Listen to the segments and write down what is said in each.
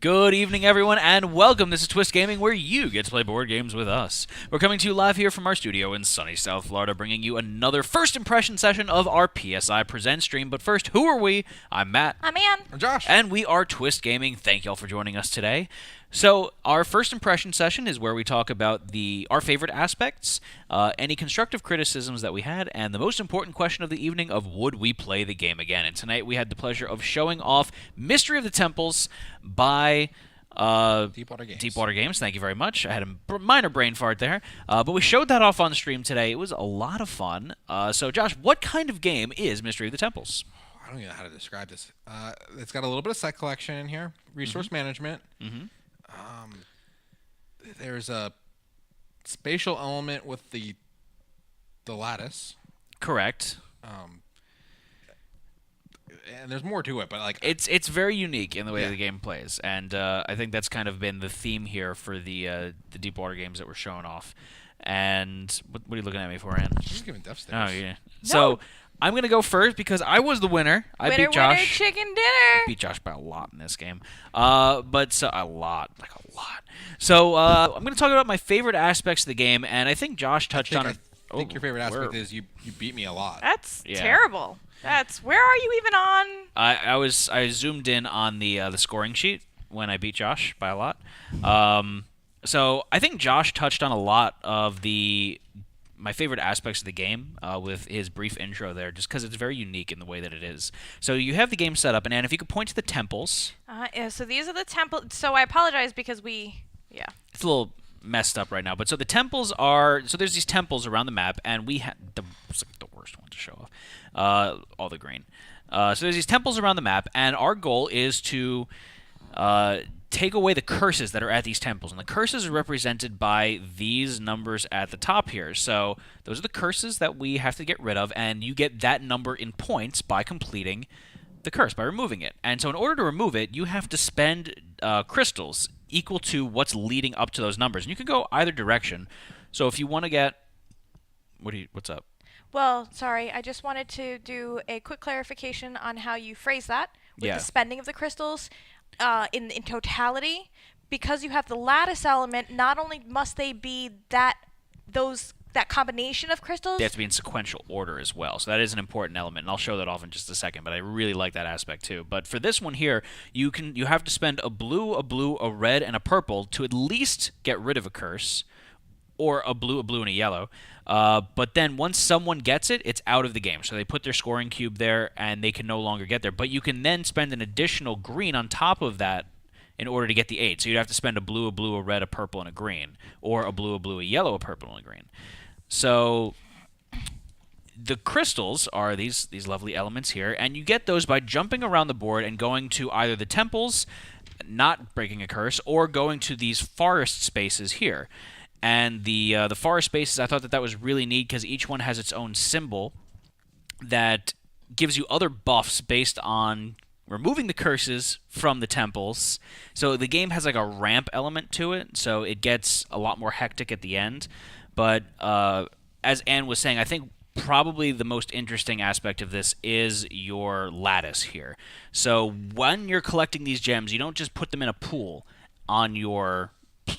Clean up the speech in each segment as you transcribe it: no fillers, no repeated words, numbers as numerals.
Good evening, everyone, and welcome. This is Twist Gaming, where you get to play board games with us. We're coming to you live here from our studio in sunny South Florida, bringing you another first impression session of our PSI Presents stream. But first, who are we? I'm Matt. I'm Ann. I'm Josh. And we are Twist Gaming. Thank y'all for joining us today. So, our first impression session is where we talk about our favorite aspects, any constructive criticisms that we had, and the most important question of the evening of would we play the game again. And tonight we had the pleasure of showing off Mystery of the Temples by Deepwater Games. Deepwater Games, thank you very much. I had a minor brain fart there. But we showed that off on stream today. It was a lot of fun. So, Josh, what kind of game is Mystery of the Temples? I don't even know how to describe this. It's got a little bit of set collection in here, resource management. There's a spatial element with the lattice. Correct. And there's more to it, but like it's very unique in the way the game plays, and I think that's kind of been the theme here for the Deepwater Games that we're showing off. And what are you looking at me for, Ann? I'm just giving death stares. Oh yeah. No. So I'm gonna go first because I was the winner. I beat Josh. Winner, chicken dinner. Beat Josh by a lot in this game. But a lot. So I'm gonna talk about my favorite aspects of the game, and I think Josh touched on it. I think your favorite aspect is you beat me a lot. That's terrible. Where are you even on? I zoomed in on the scoring sheet when I beat Josh by a lot. So I think Josh touched on a lot of my favorite aspects of the game with his brief intro there, just because it's very unique in the way that it is. So you have the game set up, and Ann, if you could point to the temples. So these are the temples. So I apologize because It's a little messed up right now, but so the temples are there's these temples around the map, and we had it's like the worst one to show off, all the green. So there's these temples around the map, and our goal is to take away the curses that are at these temples, and the curses are represented by these numbers at the top here. So those are the curses that we have to get rid of, and you get that number in points by completing the curse, by removing it. And so in order to remove it, you have to spend crystals equal to what's leading up to those numbers. And you can go either direction. So if you want to get... What's up? Well, sorry, I just wanted to do a quick clarification on how you phrase that with the spending of the crystals in totality. Because you have the lattice element, not only must they be that combination of crystals. They have to be in sequential order as well. So that is an important element, and I'll show that off in just a second, but I really like that aspect too. But for this one here, you have to spend a blue, a red, and a purple to at least get rid of a curse, or a blue, and a yellow. But then once someone gets it, it's out of the game. So they put their scoring cube there, and they can no longer get there. But you can then spend an additional green on top of that in order to get the 8. So you'd have to spend a blue, a red, a purple, and a green, or a blue, a yellow, a purple, and a green. So the crystals are these lovely elements here, and you get those by jumping around the board and going to either the temples, not breaking a curse, or going to these forest spaces here. And the forest spaces, I thought that was really neat because each one has its own symbol that gives you other buffs based on removing the curses from the temples. So the game has like a ramp element to it, so it gets a lot more hectic at the end. But as Ann was saying, I think probably the most interesting aspect of this is your lattice here. So when you're collecting these gems, you don't just put them in a pool on your,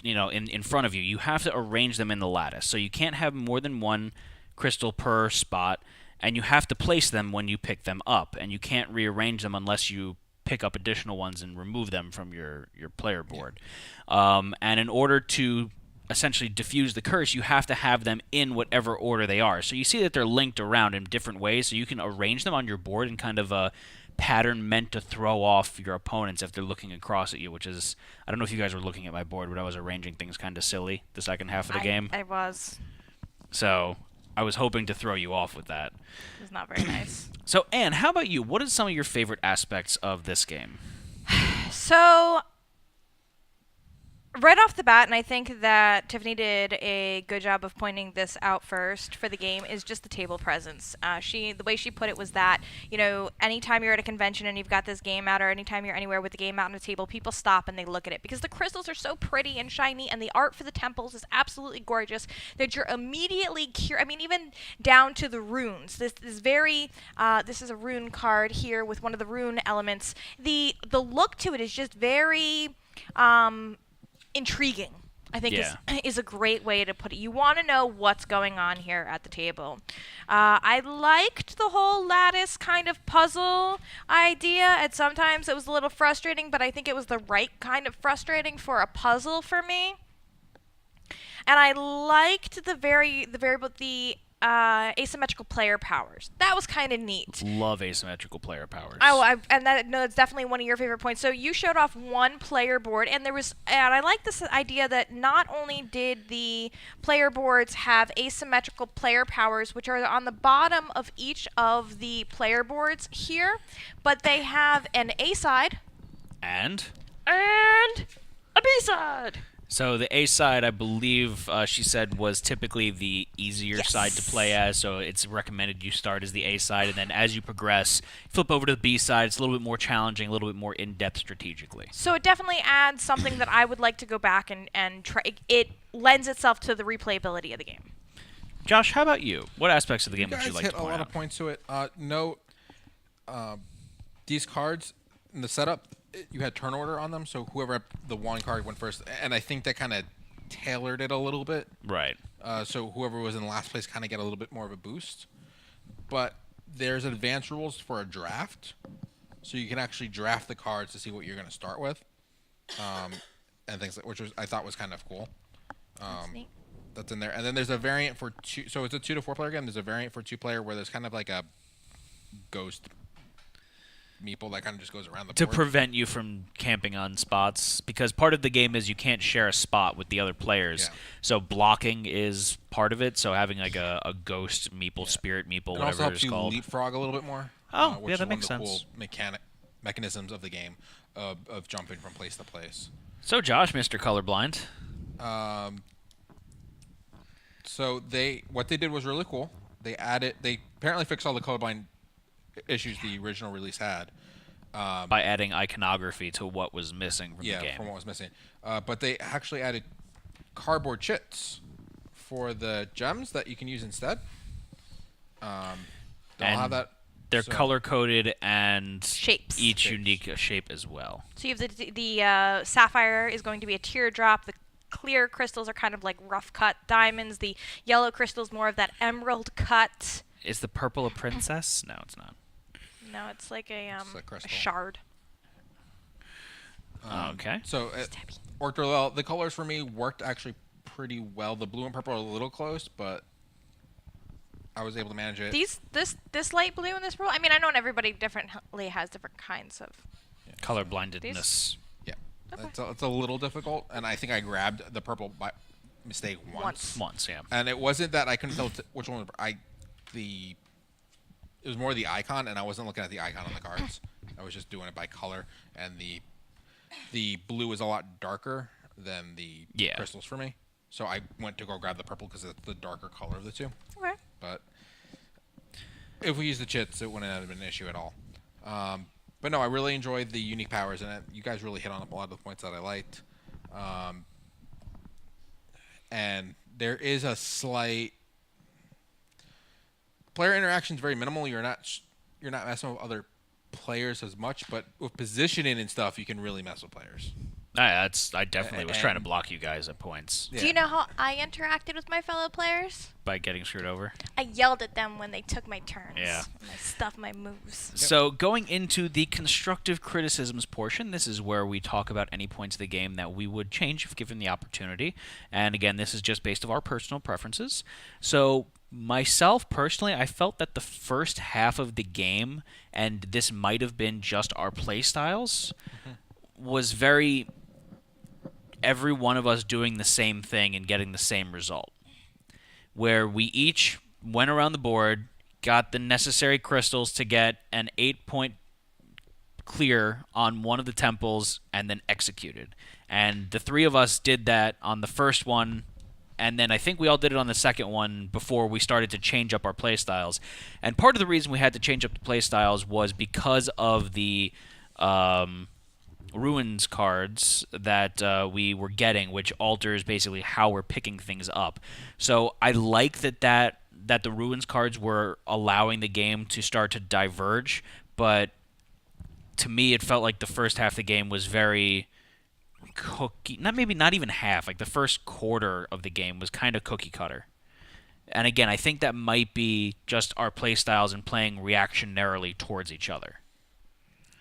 in front of you. You have to arrange them in the lattice. So you can't have more than one crystal per spot, and you have to place them when you pick them up. And you can't rearrange them unless you pick up additional ones and remove them from your player board. And in order to essentially diffuse the curse, you have to have them in whatever order they are. So you see that they're linked around in different ways, so you can arrange them on your board in kind of a pattern meant to throw off your opponents if they're looking across at you, which is, I don't know if you guys were looking at my board, but I was arranging things kind of silly the second half of the game. I was. So I was hoping to throw you off with that. It was not very nice. So Ann, how about you? What are some of your favorite aspects of this game? So right off the bat, and I think that Tiffany did a good job of pointing this out first for the game, is just the table presence. The way she put it was that, anytime you're at a convention and you've got this game out, or anytime you're anywhere with the game out on a table, people stop and they look at it because the crystals are so pretty and shiny, and the art for the temples is absolutely gorgeous that you're immediately curious. I mean, even down to the runes. This is a rune card here with one of the rune elements. The look to it is just very intriguing. I think Yeah. is a great way to put it. You want to know what's going on here at the table. I liked the whole lattice kind of puzzle idea, and sometimes it was a little frustrating, but I think it was the right kind of frustrating for a puzzle for me. And I liked the asymmetrical player powers. That was kind of neat. Love asymmetrical player powers. And that no, it's definitely one of your favorite points. So you showed off one player board, and I like this idea that not only did the player boards have asymmetrical player powers, which are on the bottom of each of the player boards here, but they have an A side And a B side. so the A side, I believe she said, was typically the easier side to play as, so it's recommended you start as the A side, and then as you progress, flip over to the B side. It's a little bit more challenging, a little bit more in-depth strategically. So it definitely adds something that I would like to go back and try. It lends itself to the replayability of the game. Josh, how about you? What aspects of the game would guys you like hit to a point lot out? of points to it. Note these cards in the setup, you had turn order on them, so whoever the one card went first, and I think that kind of tailored it a little bit. Right. So whoever was in last place kind of get a little bit more of a boost. But there's advanced rules for a draft, so you can actually draft the cards to see what you're going to start with, and things like, which I thought was kind of cool. That's neat. That's in there, and then there's a variant for two. So it's a 2 to 4 player game. There's a variant for 2-player where there's kind of like a ghost meeple that kind of just goes around the To board. prevent you from camping on spots, because part of the game is you can't share a spot with the other players. Yeah. So blocking is part of it. So having like a ghost meeple, spirit meeple, It also whatever helps it's you called. leapfrog a little bit more. Oh, which yeah, is that one makes of the sense. cool mechanisms of the game of jumping from place to place. So Josh, Mr. Colorblind. So what they did was really cool. They apparently fixed all the colorblind issues the original release had. By adding iconography to what was missing from the game. From what was missing. But they actually added cardboard chits for the gems that you can use instead. They'll And have that. They're so- color-coded and Shapes. each Shapes. unique shape as well. So you have the sapphire is going to be a teardrop. The clear crystals are kind of like rough cut diamonds. The yellow crystals more of that emerald cut. Is the purple a princess? No, it's not. No, it's like a a crystal. shard. Okay. So it worked really well. The colors for me worked actually pretty well. The blue and purple are a little close, but I was able to manage it. This light blue and this purple. I mean, I know everybody differently has different kinds of. Colorblindedness. Yeah, Okay. it's a little difficult, and I think I grabbed the purple by mistake once. Once, yeah. And it wasn't that I couldn't tell which one. It was more the icon, and I wasn't looking at the icon on the cards. I was just doing it by color, and the blue is a lot darker than the crystals for me. So I went to go grab the purple because it's the darker color of the two. Okay. But if we use the chits, it wouldn't have been an issue at all. But no, I really enjoyed the unique powers, and you guys really hit on a lot of the points that I liked. And there is a slight player interaction is very minimal. You're not messing with other players as much, but with positioning and stuff, you can really mess with players. I definitely was trying to And- block you guys at points Yeah. Do you know how I interacted with my fellow players? by getting screwed over. I yelled at them when they took my turns. Yeah. And I stuffed my moves. So going into the constructive criticisms portion, this is where we talk about any points of the game that we would change if given the opportunity. And again, this is just based on our personal preferences. So myself personally, I felt that the first half of the game, and this might have been just our play styles, was very every one of us doing the same thing and getting the same result. Where we each went around the board, got the necessary crystals to get an 8-point clear on one of the temples, and then executed. And the three of us did that on the first one, and then I think we all did it on the second one before we started to change up our playstyles. And part of the reason we had to change up the playstyles was because of the ruins cards that we were getting, which alters basically how we're picking things up. So I like that the ruins cards were allowing the game to start to diverge, but to me it felt like the first half of the game was very cookie, not even half. Like the first quarter of the game was kind of cookie cutter. And again, I think that might be just our play styles and playing reactionarily towards each other.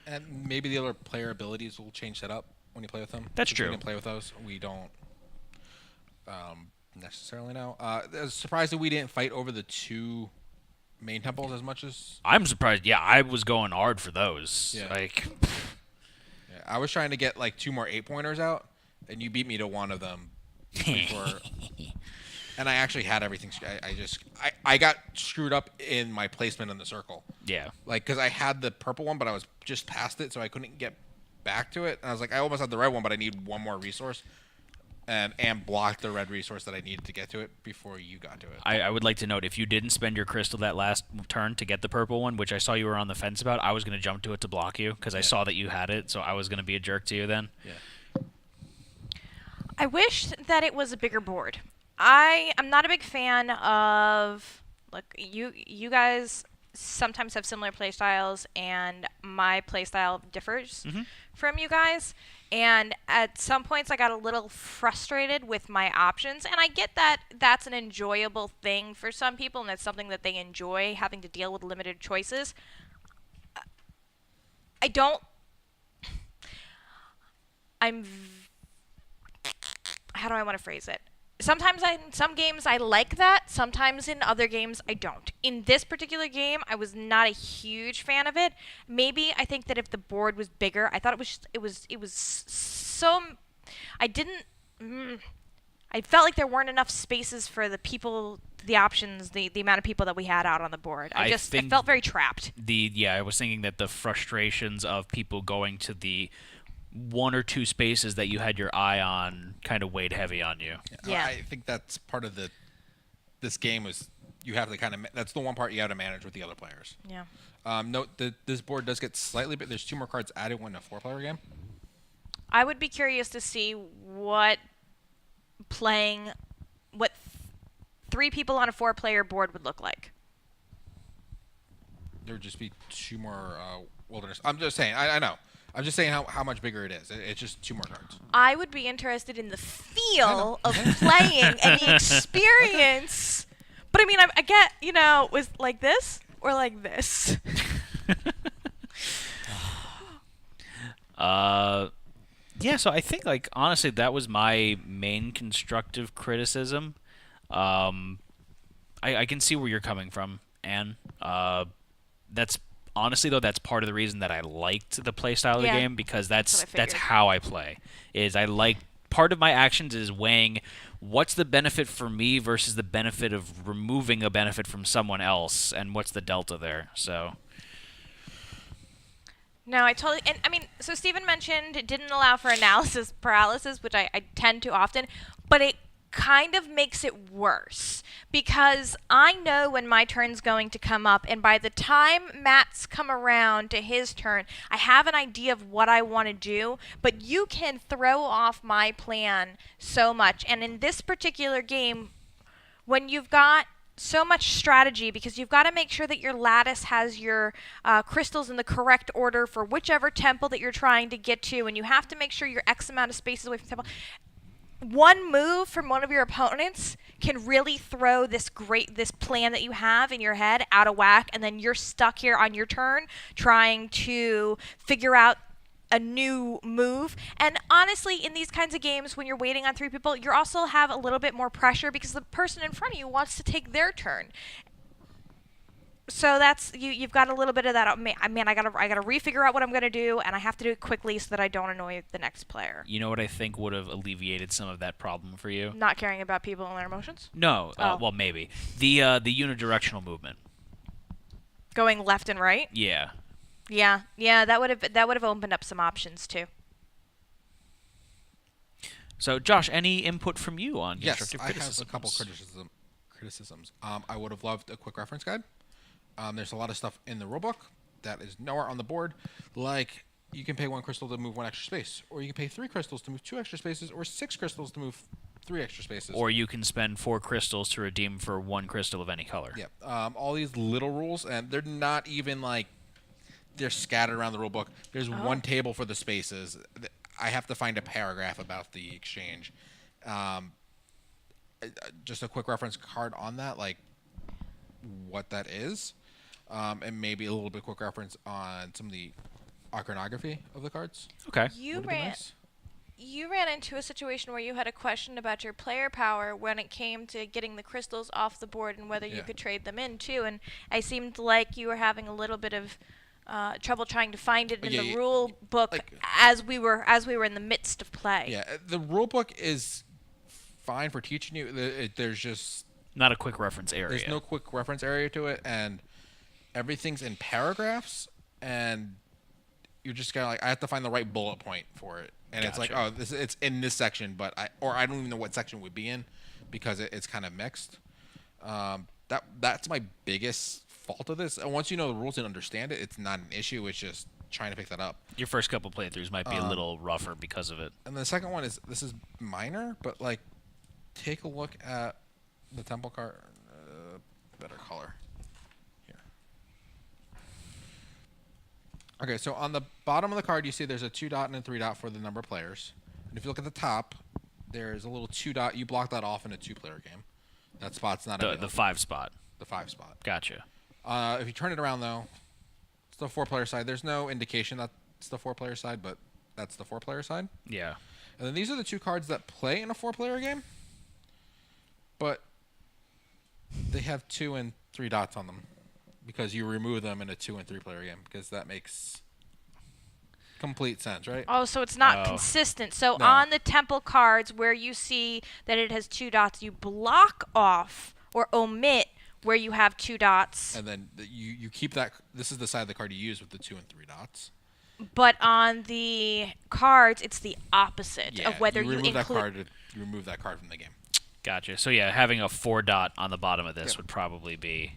And maybe the other player abilities will change that up when you play with them. That's If true. We can play with those. We don't necessarily know. I was surprised that we didn't fight over the 2 main temples as much as. I'm surprised. Yeah, I was going hard for those. Yeah. Like, Yeah, I was trying to get like 2 more 8-pointers out, and you beat me to one of them. Before, and I actually had everything. I got screwed up in my placement in the circle. yeah. Like, because I had the purple one, but I was just past it, so I couldn't get back to it. And I was like, I almost had the red one, but I need one more resource. And blocked the red resource that I needed to get to it before you got to it. I would like to note, if you didn't spend your crystal that last turn to get the purple one, which I saw you were on the fence about, I was going to jump to it to block you because I saw that you had it, so I was going to be a jerk to you then. Yeah. I wish that it was a bigger board. I'm not a big fan of, look, you guys sometimes have similar play styles, and my play style differs from you guys. And at some points, I got a little frustrated with my options. And I get that that's an enjoyable thing for some people, and that's something that they enjoy, having to deal with limited choices. I don't. How do I want to phrase it? Sometimes in some games I like that. Sometimes in other games I don't. In this particular game, I was not a huge fan of it. Maybe I think that if the board was bigger, I thought it was so. I didn't. I felt like there weren't enough spaces for the people, the options, the amount of people that we had out on the board. I felt very trapped. I was thinking that the frustrations of people going to the 1 or 2 spaces that you had your eye on kind of weighed heavy on you. Yeah. I think that's part of this game is you have to kind of that's the one part you have to manage with the other players. Yeah. Note that this board does get slightly bit. There's 2 more cards added when a 4-player game. I would be curious to see what 3 people on a 4-player board would look like. There would just be 2 more wilderness. I'm just saying. I know. I'm just saying how much bigger it is. It's just 2 more cards. I would be interested in the feel of playing and the experience. But I mean, I get, was like this or like this. Yeah, so I think, like, honestly, that was my main constructive criticism. I can see where you're coming from, Anne. That's honestly, though, that's part of the reason that I liked the play style of the game, because that's how I play. Part of my actions is weighing what's the benefit for me versus the benefit of removing a benefit from someone else, and what's the delta there. So. No, I totally, and I mean, so Stephen mentioned it didn't allow for analysis paralysis, which I tend to often, but it kind of makes it worse because I know when my turn's going to come up, and by the time Matt's come around to his turn, I have an idea of what I want to do, but you can throw off my plan so much. And in this particular game, when you've got so much strategy, because you've got to make sure that your lattice has your crystals in the correct order for whichever temple that you're trying to get to, and you have to make sure you're X amount of spaces away from the temple. One move from one of your opponents can really throw this plan that you have in your head out of whack, and then you're stuck here on your turn trying to figure out a new move. And honestly, in these kinds of games, when you're waiting on 3 people, you also have a little bit more pressure because the person in front of you wants to take their turn. So that's you've got a little bit of that. I mean, I gotta refigure out what I'm gonna do, and I have to do it quickly so that I don't annoy the next player. You know what I think would have alleviated some of that problem for you? Not caring about people and their emotions? No. Well, maybe the unidirectional movement. Going left and right? Yeah. Yeah, that would have opened up some options too. So, Josh, any input from you on constructive criticisms? Yes, I have a couple criticisms. I would have loved a quick reference guide. There's a lot of stuff in the rulebook that is nowhere on the board, like you can pay 1 crystal to move 1 extra space, or you can pay 3 crystals to move 2 extra spaces, or 6 crystals to move 3 extra spaces. Or you can spend 4 crystals to redeem for 1 crystal of any color. Yeah. All these little rules, and they're not even like they're scattered around the rulebook. There's one table for the spaces. I have to find a paragraph about the exchange. Um, just a quick reference card on that, like what that is, and maybe a little bit quick reference on some of the iconography of the cards. Okay. You Would've been ran. nice. You ran into a situation where you had a question about your player power when it came to getting the crystals off the board and whether you Yeah. could trade them in too. And I seemed like you were having a little bit of trouble trying to find it in Yeah, the yeah, rule book like- as we were in the midst of play. Yeah, the rule book is fine for teaching you. There's just Not a quick reference area. there's no quick reference area to it, and everything's in paragraphs, and you're just kind of like, I have to find the right bullet point for it, and it's like, Gotcha. oh, it's in this section, but I don't even know what section it would be in because it's kind of mixed. That's my biggest fault of this. And once you know the rules and understand it, it's not an issue. It's just trying to pick that up. Your first couple playthroughs might be a little rougher because of it. And the second one is, this is minor, but like, take a look at the temple card. Better color. Here. Okay, so on the bottom of the card, you see there's a 2 dot and a 3 dot for the number of players. And if you look at the top, there's a little 2 dot. You block that off in a 2-player game. That spot's not The available. 5 spot. The 5 spot. Gotcha. If you turn it around, though, it's the 4-player side. There's no indication that it's the 4-player side, but that's the 4-player side. Yeah. And then these are the 2 cards that play in a 4-player game, but they have 2 and 3 dots on them because you remove them in a 2 and 3-player game, because that makes complete sense, right? Oh, so it's not Oh. consistent. So No. on the temple cards where you see that it has 2 dots, you block off or omit where you have 2 dots. And then you keep that. This is the side of the card you use with the 2 and 3 dots. But on the cards, it's the opposite Yeah, of whether you you remove include. that card. You remove that card from the game. Gotcha. So yeah, having a 4 dot on the bottom of this Yep. would probably be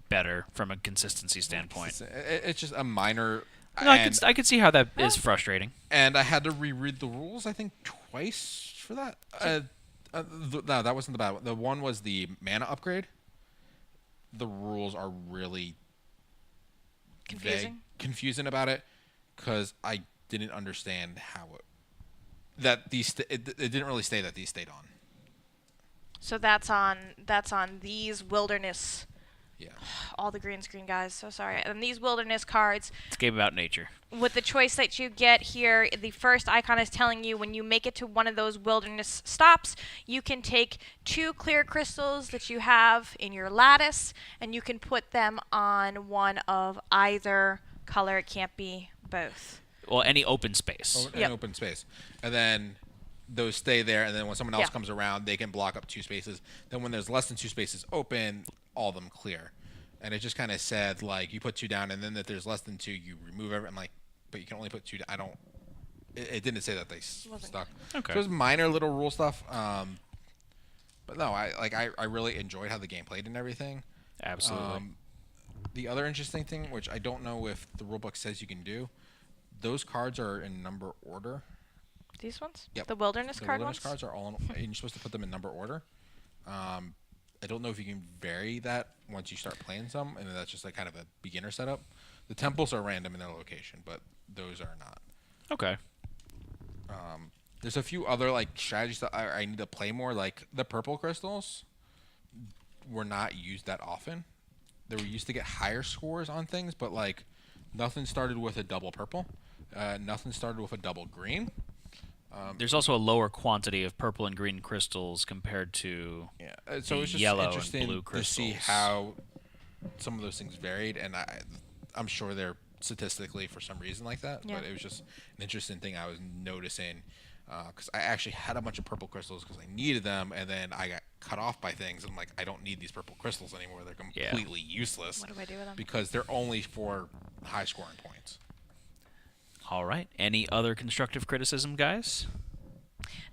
better from a consistency standpoint. It's just a minor. No, and, I could see how that is frustrating. and I had to reread the rules, I think, twice for that. No, that wasn't the bad one. The one was the mana upgrade. The rules are really confusing about it, because I didn't understand how it didn't really say that these stayed on. So that's on these wilderness. Yeah. All the green screen guys. So sorry. And these wilderness cards, It's a game about nature. with the choice that you get here, the first icon is telling you when you make it to one of those wilderness stops, you can take 2 clear crystals that you have in your lattice, and you can put them on one of either color. It can't be both. Well, any open space. An Yep. open space, and then those stay there, and then when someone else Yeah. comes around, they can block up 2 spaces. Then when there's less than 2 spaces open, all of them clear. And it just kind of said, like, you put 2 down, and then if there's less than 2, you remove everything. I'm like, but you can only put 2 down. I don't. It didn't say that they stuck. Okay. So it was minor little rule stuff. But no, I really enjoyed how the game played and everything. Absolutely. The other interesting thing, which I don't know if the rulebook says you can do, those cards are in number order. These ones? Yep. The wilderness The card wilderness ones? cards are all, and you're supposed to put them in number order. I don't know if you can vary that once you start playing some, and that's just like kind of a beginner setup. The temples are random in their location, but those are not. Okay. There's a few other like strategies that I need to play more. Like the purple crystals were not used that often. They were used to get higher scores on things, but like nothing started with a double purple. Nothing started with a double green. There's also a lower quantity of purple and green crystals compared to Yeah, so the it's just yellow and interesting blue to see crystals. how some of those things varied, and I'm sure they're statistically for some reason like that. Yeah. But it was just an interesting thing I was noticing, because I actually had a bunch of purple crystals because I needed them, and then I got cut off by things. I'm like, I don't need these purple crystals anymore. They're Yeah. completely useless What do I do with them? because they're only for high scoring points. All right. Any other constructive criticism, guys?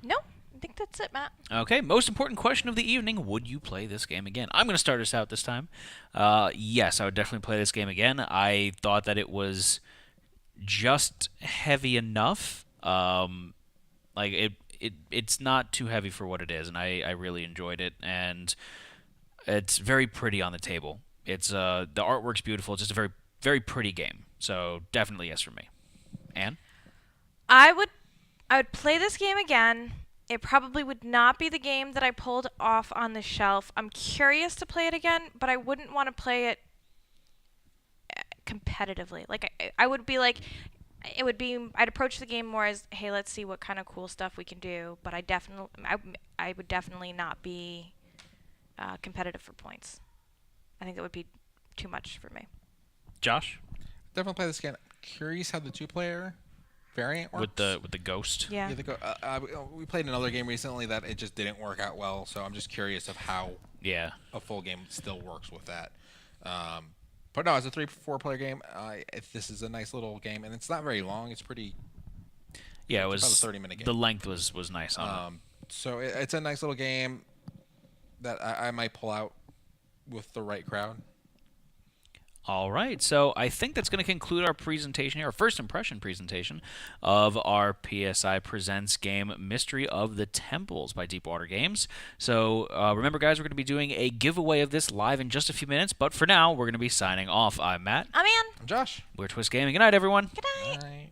No, I think that's it, Matt. Okay. Most important question of the evening: would you play this game again? I'm going to start us out this time. Yes, I would definitely play this game again. I thought that it was just heavy enough. It's not too heavy for what it is, and I really enjoyed it. And it's very pretty on the table. It's the artwork's beautiful. It's just a very very pretty game. So definitely yes for me. Anne? I would play this game again. It probably would not be the game that I pulled off on the shelf. I'm curious to play it again, but I wouldn't want to play it competitively. Like I would be like, it would be. I'd approach the game more as, hey, let's see what kind of cool stuff we can do. But I would definitely not be competitive for points. I think that would be too much for me. Josh, Definitely play this again. Curious how the 2-player variant works. with the ghost. Yeah. We played another game recently that it just didn't work out well, so I'm just curious of how Yeah. a full game still works with that. But no, it's a 3-4 player game. This is a nice little game, and it's not very long. It's pretty. Yeah, it It's was about a 30-minute game. The length was nice on it. So it's a nice little game that I might pull out with the right crowd. All right, so I think that's going to conclude our presentation here, our first impression presentation of our PSI Presents game Mystery of the Temples by Deepwater Games. So remember, guys, we're going to be doing a giveaway of this live in just a few minutes, but for now, we're going to be signing off. I'm Matt. I'm Ann. I'm Josh. We're Twist Gaming. Good night, everyone. Good night. Bye.